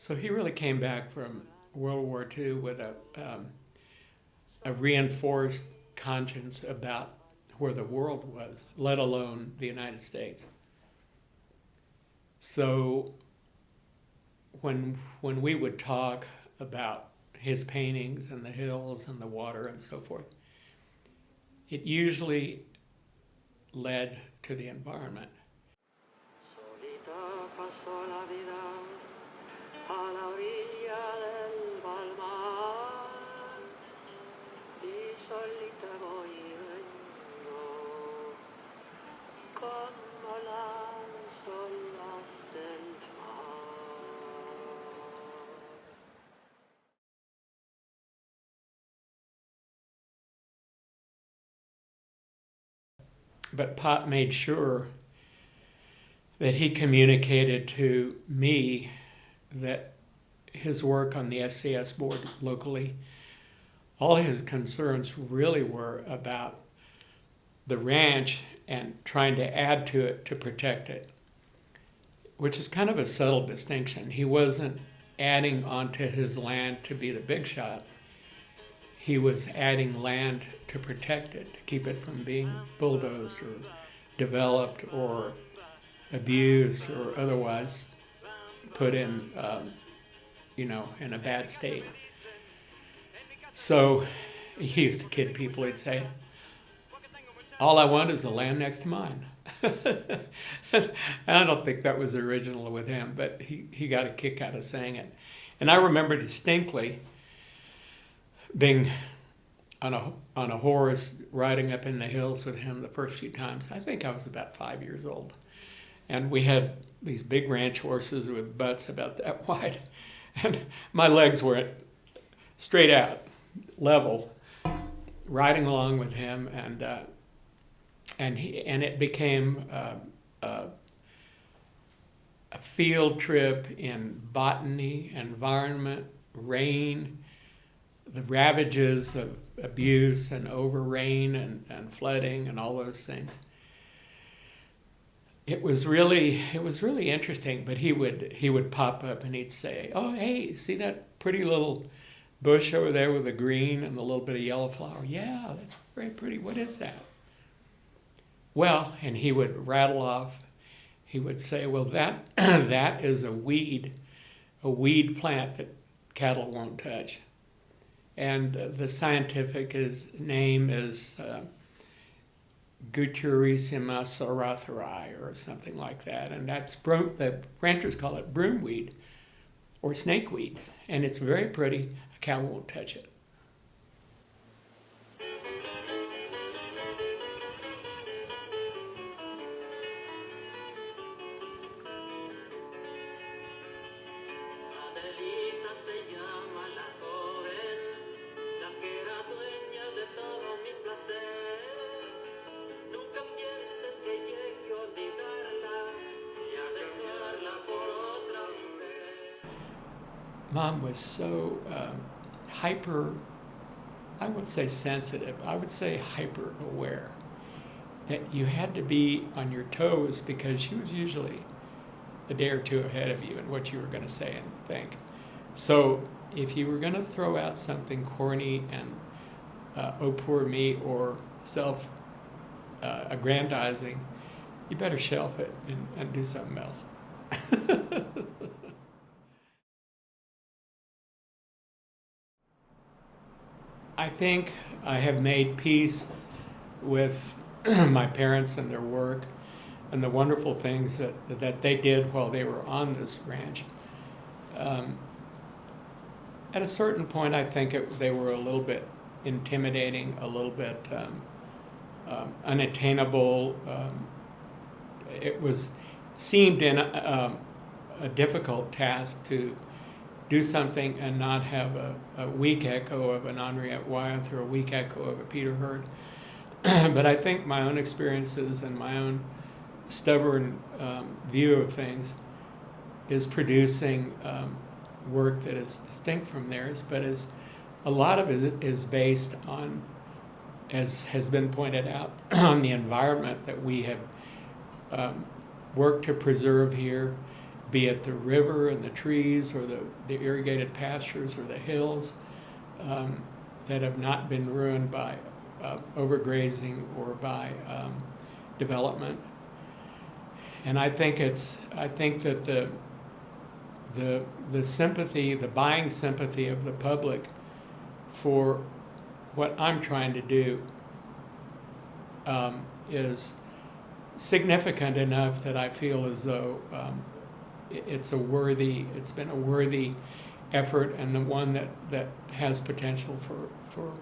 So he really came back from World War II with a reinforced conscience about where the world was, let alone the United States. So when we would talk about his paintings and the hills and the water and so forth, it usually led to the environment. But Pop made sure that he communicated to me that his work on the SCS board locally, all his concerns really were about the ranch and trying to add to it to protect it, which is kind of a subtle distinction. He wasn't adding onto his land to be the big shot. He was adding land to protect it, to keep it from being bulldozed or developed or abused or otherwise put in, in a bad state. So he used to kid people. He'd say, "All I want is the land next to mine." And I don't think that was original with him, but he got a kick out of saying it. And I remember distinctly being on a horse riding up in the hills with him the first few times. I think I was about 5 years old. And we had these big ranch horses with butts about that wide. And my legs were straight out, level, riding along with him. And it became a field trip in botany, environment, rain, the ravages of abuse and over rain and flooding and all those things. It was really interesting. But he would pop up and he'd say, "Oh, hey, see that pretty little bush over there with the green and the little bit of yellow flower? Yeah, that's very pretty. What is that?" Well, and he would rattle off. He would say, "Well, that is a weed plant that cattle won't touch. And the scientific name is Guturissima soratheri or something like that. And that's the ranchers call it broomweed or snakeweed. And it's very pretty. A cow won't touch it." Mom was so hyper, I would say sensitive, I would say hyper aware, that you had to be on your toes because she was usually a day or two ahead of you in what you were going to say and think. So if you were going to throw out something corny and oh poor me or self-aggrandizing, you better shelf it and do something else. I think I have made peace with my parents and their work and the wonderful things that they did while they were on this ranch. At a certain point, I think they were a little bit intimidating, a little bit unattainable. It seemed a difficult task to do something and not have a weak echo of an Henriette Wyeth or a weak echo of a Peter Hurd. But I think my own experiences and my own stubborn view of things is producing work that is distinct from theirs, but a lot of it is based on, as has been pointed out, on the environment that we have worked to preserve here, be it the river and the trees or the irrigated pastures or the hills that have not been ruined by overgrazing or by development. And I think that the sympathy, the buying sympathy of the public for what I'm trying to do is significant enough that I feel as though it's been a worthy effort, and the one that has potential for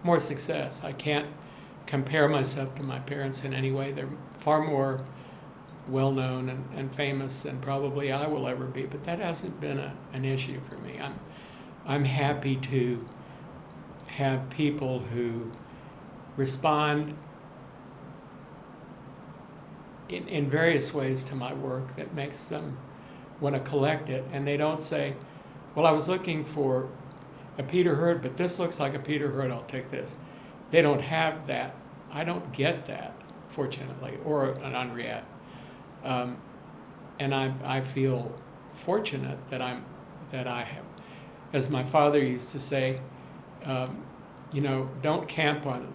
more success. I can't compare myself to my parents in any way. They're far more well-known and famous than probably I will ever be, but that hasn't been an issue for me. I'm happy to have people who respond in various ways to my work that makes them want to collect it, and they don't say, well, I was looking for a Peter Hurd, but this looks like a Peter Hurd, I'll take this. They don't have that. I don't get that, fortunately, or an Henriette. And I feel fortunate that I have, as my father used to say, don't camp on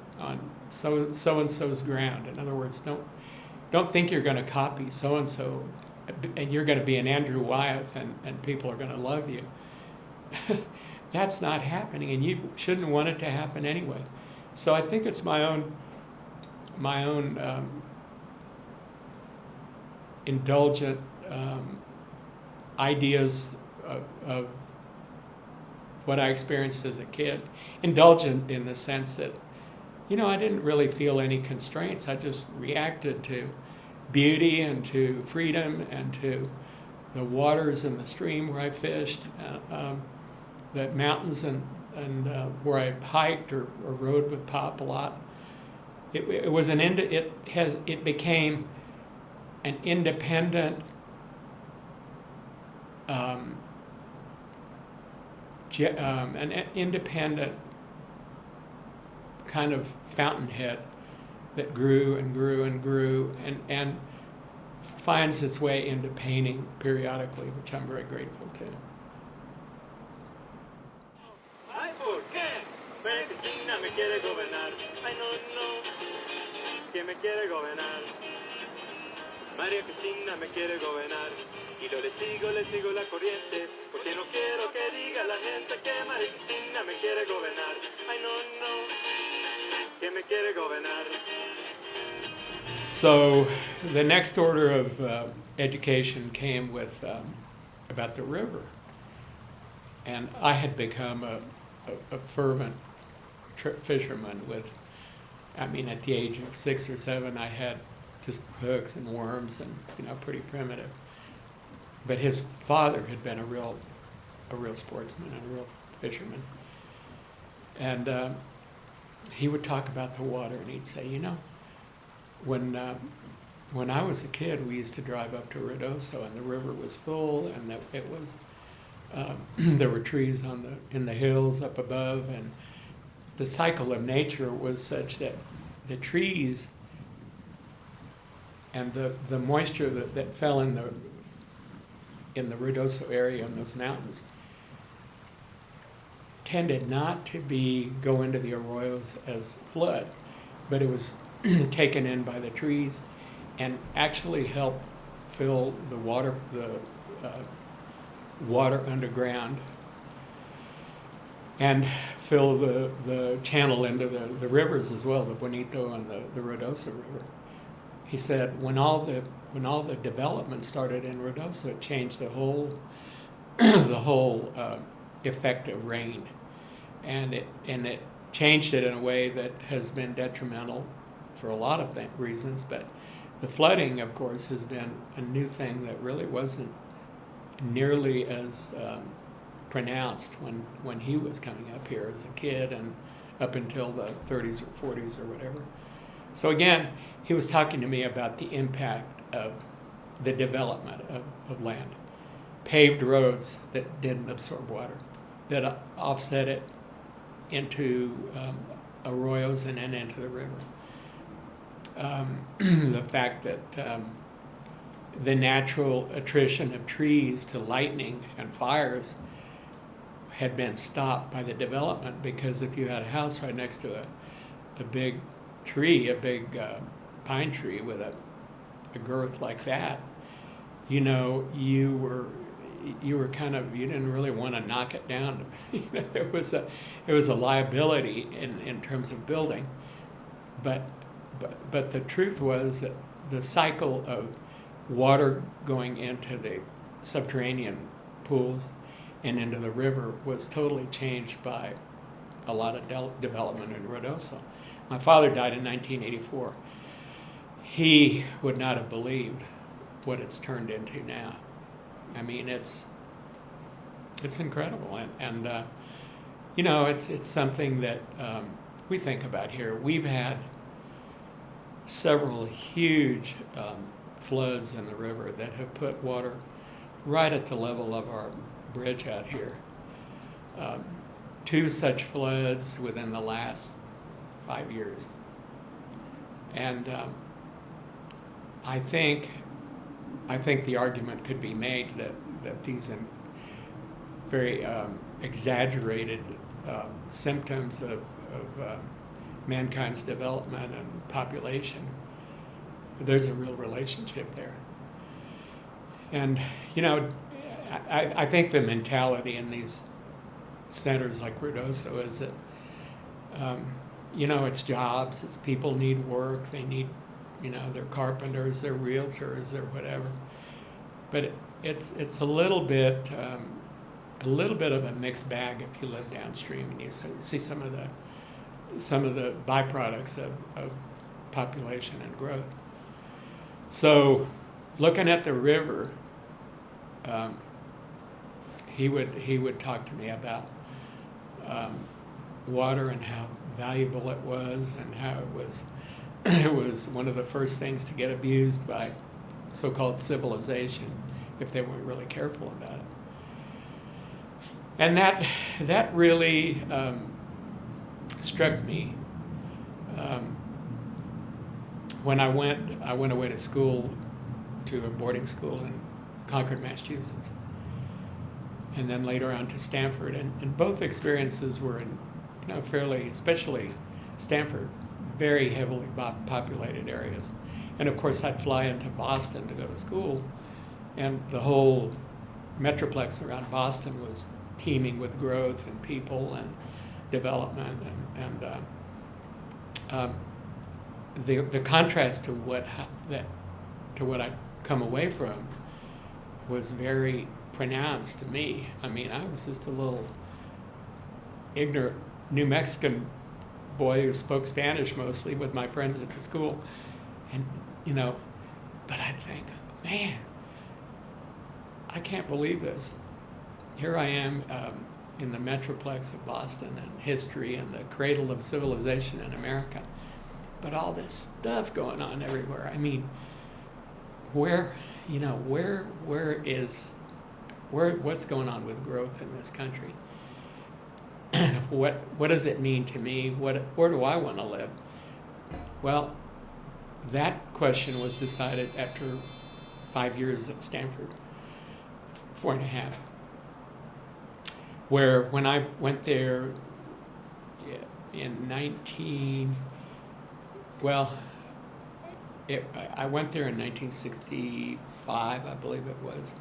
so and so's ground. In other words, don't think you're going to copy so and so, and you're going to be an Andrew Wyeth, and people are going to love you. That's not happening, and you shouldn't want it to happen anyway. So I think it's my own indulgent ideas of what I experienced as a kid. Indulgent in the sense that, I didn't really feel any constraints. I just reacted to beauty and to freedom and to the waters and the stream where I fished, the mountains and where I hiked or rode with Pop a lot. It became an independent kind of fountainhead that grew and grew and grew and finds its way into painting periodically, which I'm very grateful to. Ay, ¿por qué? María Cristina me quiere gobernar. Ay, no, que me quiere gobernar. María Cristina me quiere gobernar. Y yo le sigo la corriente, porque no quiero que diga la gente que María Cristina me quiere gobernar. Ay, no, que me quiere gobernar. So the next order of education came with about the river. And I had become a fervent fisherman at the age of 6 or 7, I had just hooks and worms and, pretty primitive. But his father had been a real sportsman and a real fisherman. And he would talk about the water, and he'd say, when I was a kid, we used to drive up to Ruidoso, and the river was full, and it was there were trees in the hills up above, and the cycle of nature was such that the trees and the moisture that fell in the Ruidoso area in those mountains tended not to go into the arroyos as flood, but it was taken in by the trees and actually helped fill the water underground and fill the channel into the rivers as well, the Bonito and the Ruidoso River. He said when all the development started in Ruidoso, it changed the whole effect of rain, and it changed it in a way that has been detrimental for a lot of reasons. But the flooding, of course, has been a new thing that really wasn't nearly as pronounced when he was coming up here as a kid and up until the 30s or 40s or whatever. So again, he was talking to me about the impact of the development of land. Paved roads that didn't absorb water, that offset it into arroyos and then into the river. The fact that the natural attrition of trees to lightning and fires had been stopped by the development, because if you had a house right next to a big tree, a big pine tree with a girth like that, you know, you were kind of, you didn't really want to knock it down. You know, it was a liability in terms of building, but the truth was that the cycle of water going into the subterranean pools and into the river was totally changed by a lot of development in Ruidoso. My father died in 1984. He would not have believed what it's turned into now. I mean, it's incredible, and you know, it's something that we think about here. We've had several huge floods in the river that have put water right at the level of our bridge out here. 2 such floods within the last 5 years, and I think the argument could be made that these very exaggerated symptoms of mankind's development and population, there's a real relationship there. And, you know, I think the mentality in these centers like Ruidoso is that, you know, it's jobs, it's people need work, they need, you know, they're carpenters, they're realtors, they're whatever. But it's a little bit of a mixed bag if you live downstream and you see some of the byproducts of population and growth. So, looking at the river, he would talk to me about water and how valuable it was, and how it was one of the first things to get abused by so-called civilization if they weren't really careful about it. And that really struck me when I went away to school, to a boarding school in Concord, Massachusetts, and then later on to Stanford. And both experiences were in, you know, fairly, especially Stanford, very heavily populated areas. And of course, I'd fly into Boston to go to school, and the whole metroplex around Boston was teeming with growth and people and development, and the contrast to what I come away from was very pronounced to me. I mean, I was just a little ignorant New Mexican boy who spoke Spanish mostly with my friends at the school, and you know, but I'd think, man, I can't believe this. Here I am in the metroplex of Boston, and history and the cradle of civilization in America, but all this stuff going on everywhere. I mean, what's going on with growth in this country? What does it mean to me? Where do I want to live? Well, that question was decided after 5 years at Stanford, 4.5, where when I went there in I went there in 1965, I believe it was,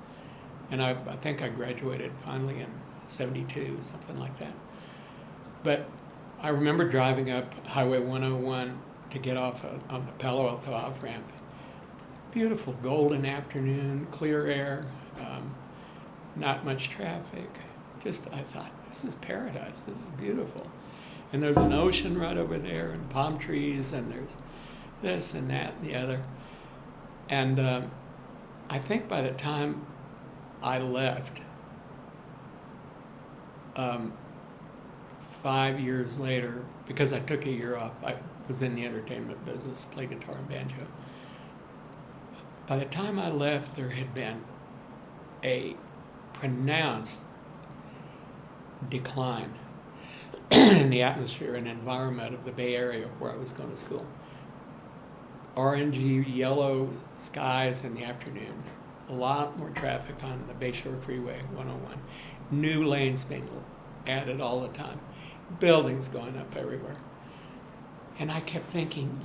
and I think I graduated finally in 72, something like that. But I remember driving up Highway 101 to get off on the Palo Alto off-ramp. Beautiful golden afternoon, clear air, not much traffic. Just, I thought, this is paradise, this is beautiful. And there's an ocean right over there, and palm trees, and there's this and that and the other. And I think by the time I left, 5 years later, because I took a year off, I was in the entertainment business, played guitar and banjo. By the time I left, there had been a pronounced decline in the atmosphere and environment of the Bay Area where I was going to school. orangey yellow skies in the afternoon. A lot more traffic on the Bayshore Freeway 101. New lanes being added all the time. Buildings going up everywhere. And I kept thinking,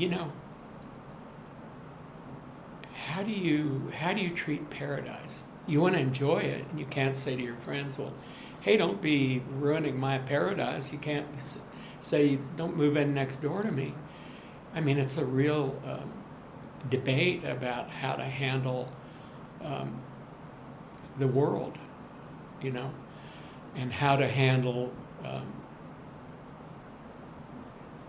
how do you treat paradise? You want to enjoy it, and you can't say to your friends, well, hey, don't be ruining my paradise. You can't say, don't move in next door to me. I mean, it's a real debate about how to handle the world, and how to handle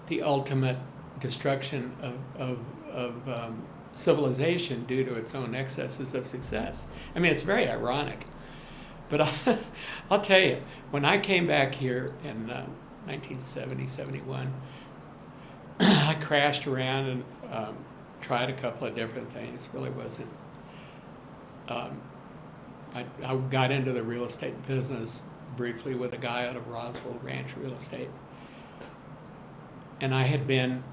the ultimate destruction of civilization due to its own excesses of success. I mean, it's very ironic. But I'll tell you, when I came back here in 1970, 71, I crashed around and tried a couple of different things. Really wasn't. I got into the real estate business briefly with a guy out of Roswell Ranch Real Estate. And I had been,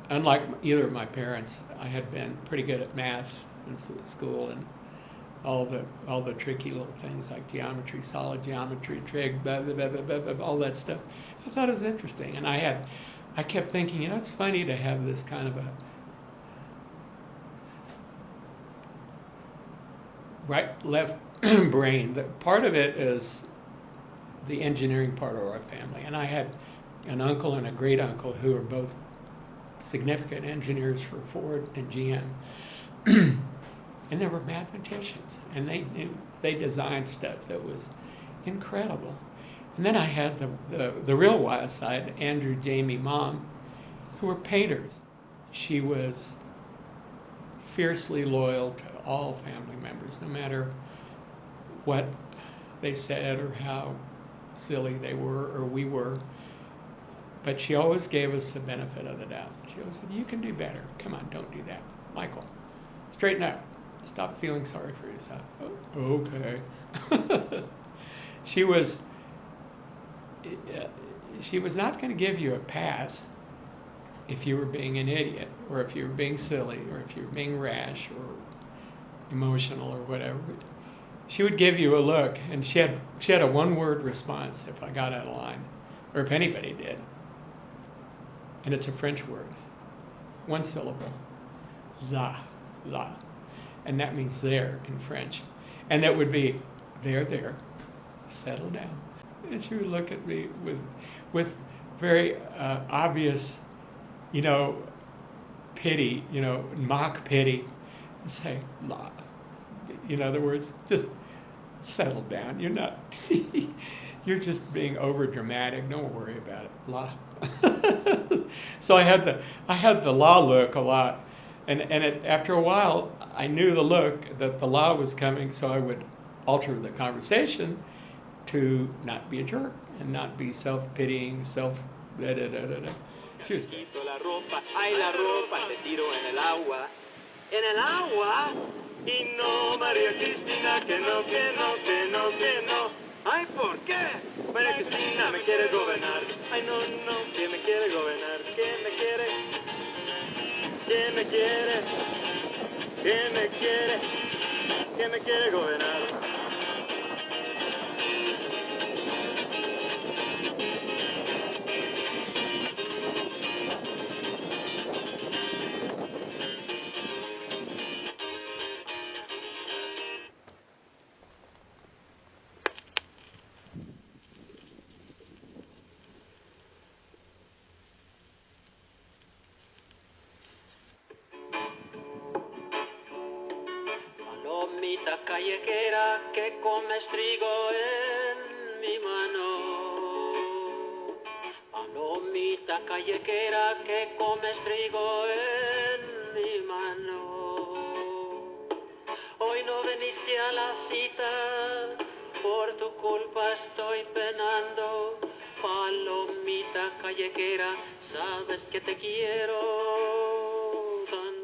unlike either of my parents, I had been pretty good at math in school and all the tricky little things like geometry, solid geometry, trig, blah, blah, blah, blah, blah, blah, all that stuff. I thought it was interesting. And I kept thinking, it's funny to have this kind of a right-left brain. Part of it is the engineering part of our family. And I had an uncle and a great uncle who were both significant engineers for Ford and GM. And they were mathematicians, and they designed stuff that was incredible. And then I had the real wild side, Andrew, Jamie, Mom, who were painters. She was fiercely loyal to all family members, no matter what they said or how silly they were or we were. But she always gave us the benefit of the doubt. She always said, you can do better. Come on, don't do that. Michael, straighten up. Stop feeling sorry for yourself. Oh, okay. She was not going to give you a pass if you were being an idiot, or if you were being silly, or if you were being rash or emotional or whatever. She would give you a look, and she had a one-word response if I got out of line, or if anybody did. And it's a French word. One syllable. La. And that means there in French. And that would be, there, settle down. And she would look at me with very obvious, pity, mock pity, and say, la. In other words, just settle down. You're not, you're just being over dramatic. Don't worry about it. La. So I had the la look a lot. And after a while, I knew the look that the law was coming, so I would alter the conversation to not be a jerk and not be self-pitying, da-da-da-da-da. She was great. La ropa, ay la ropa, te tiro en el agua, y no, María Cristina, que no, que no, que no, que no. Ay, ¿por qué? María Cristina me quiere gobernar. Ay, no, que me quiere gobernar, que me quiere, que me quiere, que me quiere, que me quiere gobernar. Palomita callejera que comes trigo en mi mano. Palomita callejera que comes trigo en mi mano. Hoy no viniste a la cita, por tu culpa estoy penando. Palomita callejera, sabes que te quiero tanto.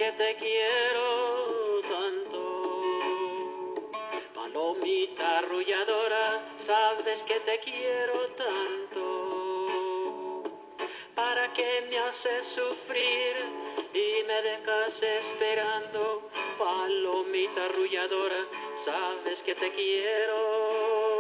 que te quiero tanto. Palomita arrulladora, sabes que te quiero tanto. ¿Para qué me haces sufrir y me dejas esperando? Palomita arrulladora, sabes que te quiero